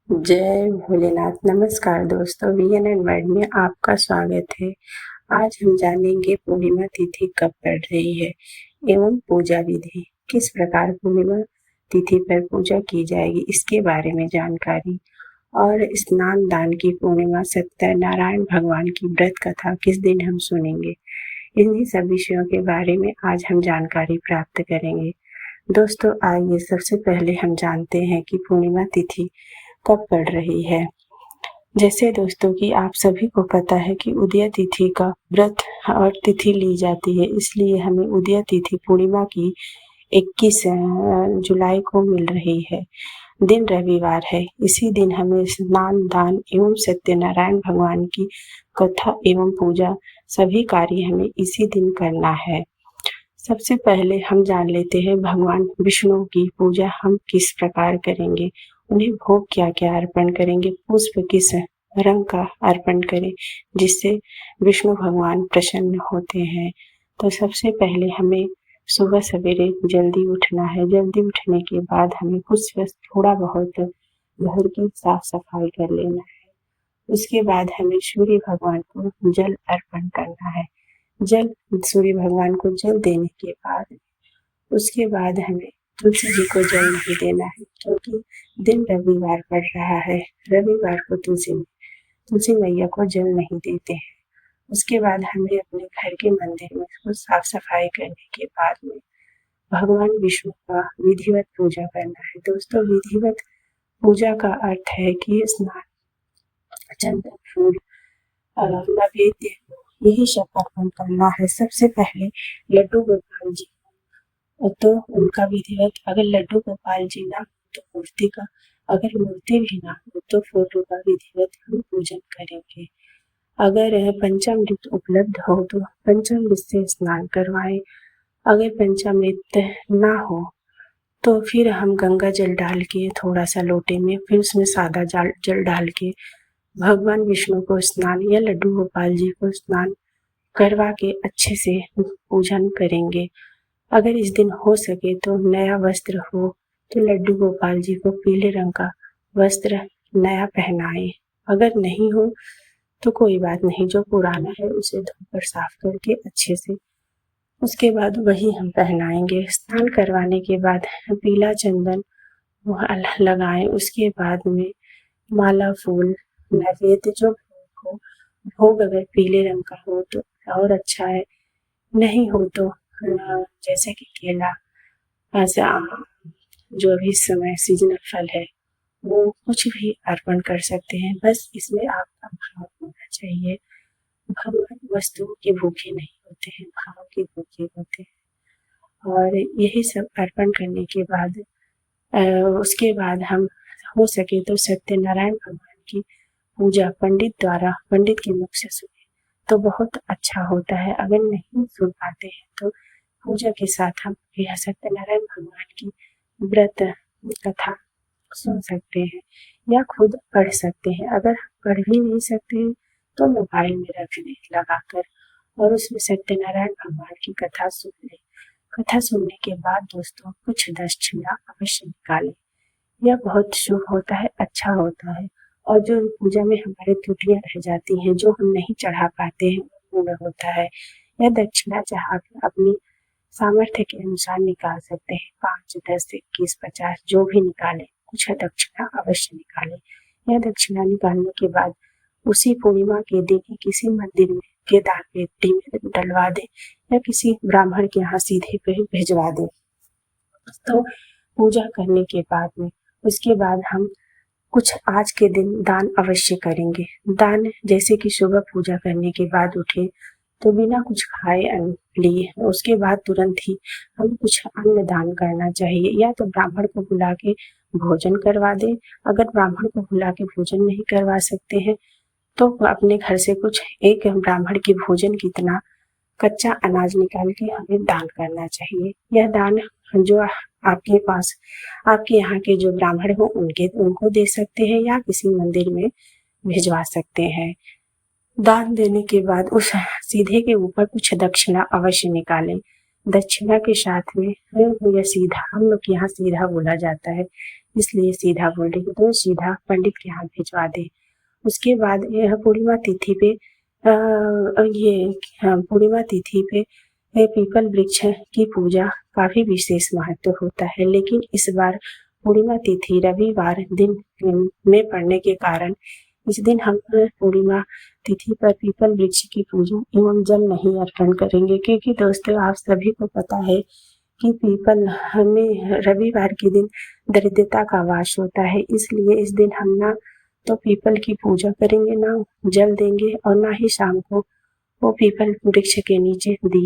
जय भोलेनाथ। नमस्कार दोस्तों, वीएनएन वर्ल्ड में आपका स्वागत है। आज हम जानेंगे पूर्णिमा तिथि कब पड़ रही है एवं पूजा विधि, किस प्रकार पूर्णिमा तिथि पर पूजा की जाएगी इसके बारे में जानकारी, और स्नान दान की पूर्णिमा सत्यनारायण भगवान की व्रत कथा किस दिन हम सुनेंगे। इन्हीं सब विषयों के बारे में आज हम जानकारी प्राप्त करेंगे। दोस्तों आइए सबसे पहले हम जानते हैं कि पूर्णिमा तिथि कब पड़ रही है। जैसे दोस्तों कि आप सभी को पता है कि उदया तिथि का व्रत और तिथि ली जाती है, इसलिए हमें उदया तिथि पूर्णिमा की 21 जुलाई को मिल रही है। दिन रविवार है। इसी दिन हमें स्नान दान एवं सत्यनारायण भगवान की कथा एवं पूजा सभी कार्य हमें इसी दिन करना है। सबसे पहले हम जान लेते हैं भगवान विष्णु की पूजा हम किस प्रकार करेंगे, उन्हें भोग क्या क्या अर्पण करेंगे, पुष्प किस रंग का अर्पण करें जिससे विष्णु भगवान प्रसन्न होते हैं। तो सबसे पहले हमें सुबह सवेरे जल्दी उठना है। जल्दी उठने के बाद हमें कुछ थोड़ा बहुत घर की साफ सफाई कर लेना है। उसके बाद हमें सूर्य भगवान को जल अर्पण करना है। जल सूर्य भगवान को जल देने के बाद उसके बाद हमें तुलसी जी को जल नहीं देना है, क्योंकि दिन रविवार पड़ रहा है। रविवार को तुलसी मैया को जल नहीं देते हैं। उसके बाद हमें अपने घर के मंदिर में उसको साफ सफाई करने के बाद में भगवान विष्णु का विधिवत पूजा करना है। दोस्तों विधिवत पूजा का अर्थ है कि स्नान, चंदन फूल, नैवेद्य, यही सब अर्पण करना है। सबसे पहले लड्डू गोपाल जी, तो उनका विधिवत, अगर लड्डू गोपाल जी ना हो तो मूर्ति का, अगर मूर्ति भी ना हो तो फोटो का विधिवत हम पूजन करेंगे। अगर पंचामृत उपलब्ध हो तो पंचामृत से स्नान करवाएं। अगर पंचामृत ना हो तो फिर हम गंगा जल डाल के थोड़ा सा लोटे में, फिर उसमें सादा जल डाल के भगवान विष्णु को स्नान या लड्डू गोपाल जी को स्नान करवा के अच्छे से पूजन करेंगे। अगर इस दिन हो सके तो नया वस्त्र हो तो लड्डू गोपाल जी को पीले रंग का वस्त्र नया पहनाएं। अगर नहीं हो तो कोई बात नहीं, जो पुराना है उसे धोकर साफ करके अच्छे से उसके बाद वही हम पहनाएंगे। स्नान करवाने के बाद पीला चंदन लगाएं। उसके बाद में माला, फूल, नैवेद्य जो भोग हो, भोग अगर पीले रंग का हो तो और अच्छा है, नहीं हो तो जैसे कि केला, ऐसा जो अभी इस समय सीजनल फल है वो कुछ भी अर्पण कर सकते हैं। बस इसमें आपका भाव होना चाहिए। भगवान वस्तुओं के भूखे नहीं होते हैं, भाव के भूखे होते हैं। और यही सब अर्पण करने के बाद उसके बाद हम हो सके तो सत्यनारायण भगवान की पूजा पंडित के मुख से सुने तो बहुत अच्छा होता है। अगर नहीं सुन पाते हैं तो पूजा के साथ हम यह सत्यनारायण भगवान की व्रत कथा सुन सकते हैं या खुद पढ़ सकते हैं। अगर पढ़ भी नहीं सकते हैं तो मोबाइल में रख दें लगाकर और उसमें सत्यनारायण भगवान की कथा सुन लें। कथा सुनने के बाद दोस्तों कुछ दक्षिणा अवश्य निकालें। यह बहुत शुभ होता है, अच्छा होता है। और जो पूजा में हमारे त्रुटियां रह जाती हैं, जो हम नहीं चढ़ा पाते हैं, वो पूर्ण होता है। यह दक्षिणा चाह अपनी सामर्थ्य के अनुसार निकाल सकते हैं। 5, 10, 21, 50 जो भी निकाले, कुछ दक्षिणा अवश्य निकाले। यह दक्षिणा निकालने के बाद उसी पूर्णिमा के दिन ही किसी मंदिर में के दान पेटी में डलवा दे या किसी ब्राह्मण के यहाँ सीधे पे भिजवा दे। तो पूजा करने के बाद में उसके बाद हम कुछ आज के दिन दान अवश्य करेंगे। दान जैसे कि सुबह पूजा करने के बाद उठे तो बिना कुछ खाए लिए उसके बाद तुरंत ही हमें कुछ अन्न दान करना चाहिए, या तो ब्राह्मण को बुला के भोजन करवा दें। अगर ब्राह्मण को बुला के भोजन नहीं करवा सकते हैं तो अपने घर से कुछ एक ब्राह्मण के भोजन कितना कच्चा अनाज निकाल के हमें दान करना चाहिए। यह दान जो आपके पास, आपके यहाँ के जो ब्राह्मण हो उनको दे सकते हैं या किसी मंदिर में भिजवा सकते हैं। दान देने के बाद उस सीधे के ऊपर कुछ दक्षिणा अवश्य निकालें। दक्षिणा के साथ में यह सीधा, हम लोग यहाँ सीधा बोला जाता है, इसलिए सीधा बोले तो सीधा पंडित के हाथ भिजवा दे। उसके बाद यह पूर्णिमा तिथि पे पूर्णिमा तिथि पे पीपल वृक्ष की पूजा काफी विशेष महत्व होता है, लेकिन इस बार पूर्णिमा तिथि रविवार दिन में पड़ने के कारण इस दिन हम पूर्णिमा तिथि पर पीपल वृक्ष की पूजा एवं जल नहीं अर्पण करेंगे, क्योंकि दोस्तों आप सभी को पता है कि पीपल हमें रविवार के दिन दरिद्रता का वास होता है। इसलिए इस दिन हम ना तो पीपल की पूजा करेंगे, ना जल देंगे और ना ही शाम को वो पीपल वृक्ष के नीचे दिए